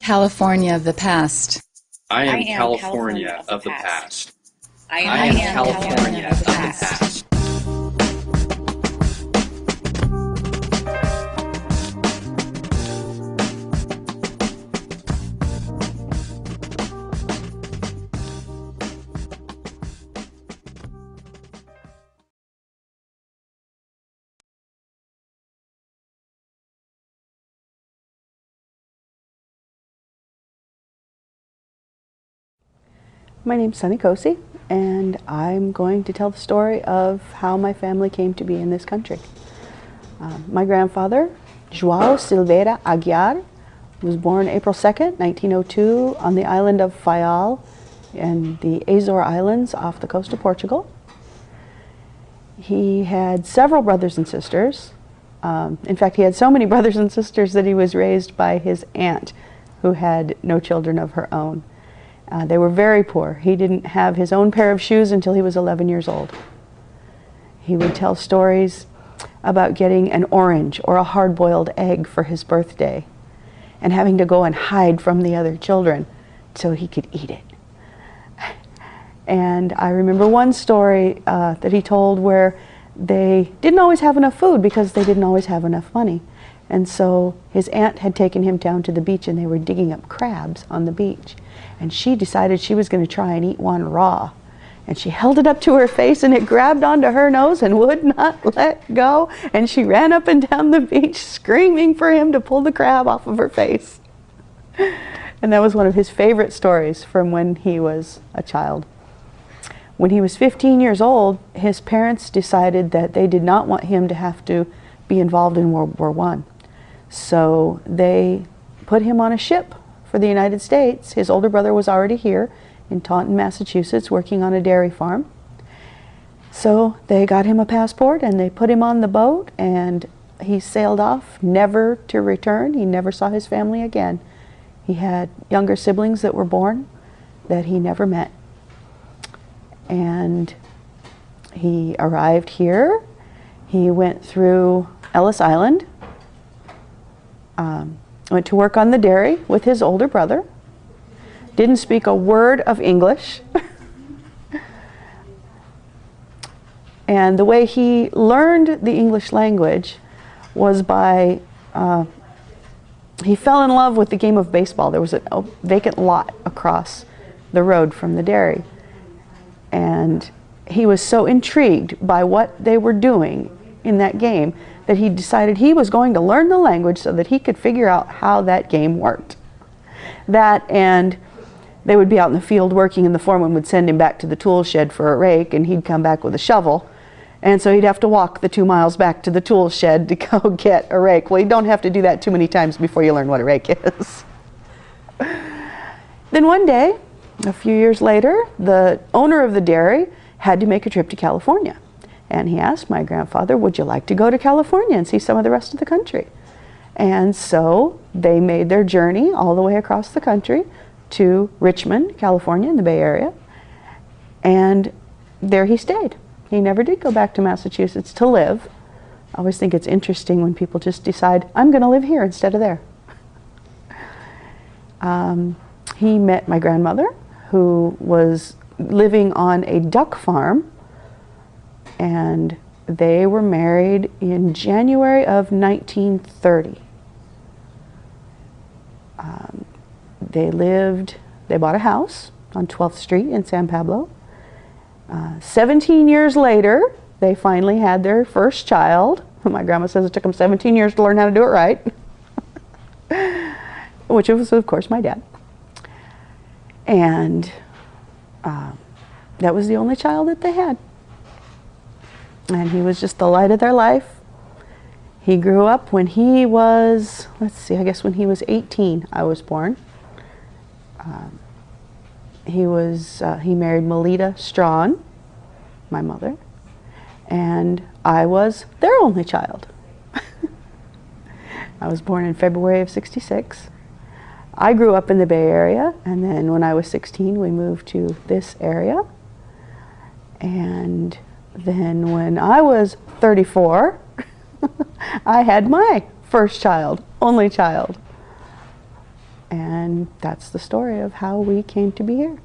California of the past. I am California of the past. I am am California of the past. My name's Sunny Cosce, and I'm going to tell the story of how my family came to be in this country. My grandfather, João Silveira Aguiar, was born April 2nd, 1902, on the island of Faial in the Azores Islands off the coast of Portugal. He had several brothers and sisters. In fact, he had so many brothers and sisters that he was raised by his aunt, who had no children of her own. They were very poor. He didn't have his own pair of shoes until he was 11 years old. He would tell stories about getting an orange or a hard-boiled egg for his birthday and having to go and hide from the other children so he could eat it. And I remember one story that he told where they didn't always have enough food because they didn't always have enough money. And so his aunt had taken him down to the beach and they were digging up crabs on the beach. And she decided she was going to try and eat one raw. And she held it up to her face and it grabbed onto her nose and would not let go. And she ran up and down the beach screaming for him to pull the crab off of her face. And that was one of his favorite stories from when he was a child. When he was 15 years old, his parents decided that they did not want him to have to be involved in World War I. So they put him on a ship for the United States. His older brother was already here in Taunton, Massachusetts, working on a dairy farm. So they got him a passport and they put him on the boat and he sailed off, never to return. He never saw his family again. He had younger siblings that were born that he never met. And he arrived here. He went through Ellis Island, went to work on the dairy with his older brother, didn't speak a word of English. And the way he learned the English language was by, he fell in love with the game of baseball. There was a vacant lot across the road from the dairy. And he was so intrigued by what they were doing in that game that he decided he was going to learn the language so that he could figure out how that game worked. That, and they would be out in the field working and the foreman would send him back to the tool shed for a rake and he'd come back with a shovel. And so he'd have to walk the 2 miles back to the tool shed to go get a rake. Well, you don't have to do that too many times before you learn what a rake is. Then one day, a few years later, the owner of the dairy had to make a trip to California. And he asked my grandfather, would you like to go to California and see some of the rest of the country? And so they made their journey all the way across the country to Richmond, California, in the Bay Area. And there he stayed. He never did go back to Massachusetts to live. I always think it's interesting when people just decide, I'm going to live here instead of there. He met my grandmother, who was living on a duck farm, and they were married in January of 1930. They bought a house on 12th Street in San Pablo. 17 years later, they finally had their first child. My grandma says it took them 17 years to learn how to do it right. Which was, of course, my dad. And that was the only child that they had. And he was just the light of their life. He grew up when he was, let's see, I guess when he was 18, I was born. He married Melita Strawn, my mother, and I was their only child. I was born in February of '66. I grew up in the Bay Area, and then when I was 16, we moved to this area. And then when I was 34, I had my first child, only child. And that's the story of how we came to be here.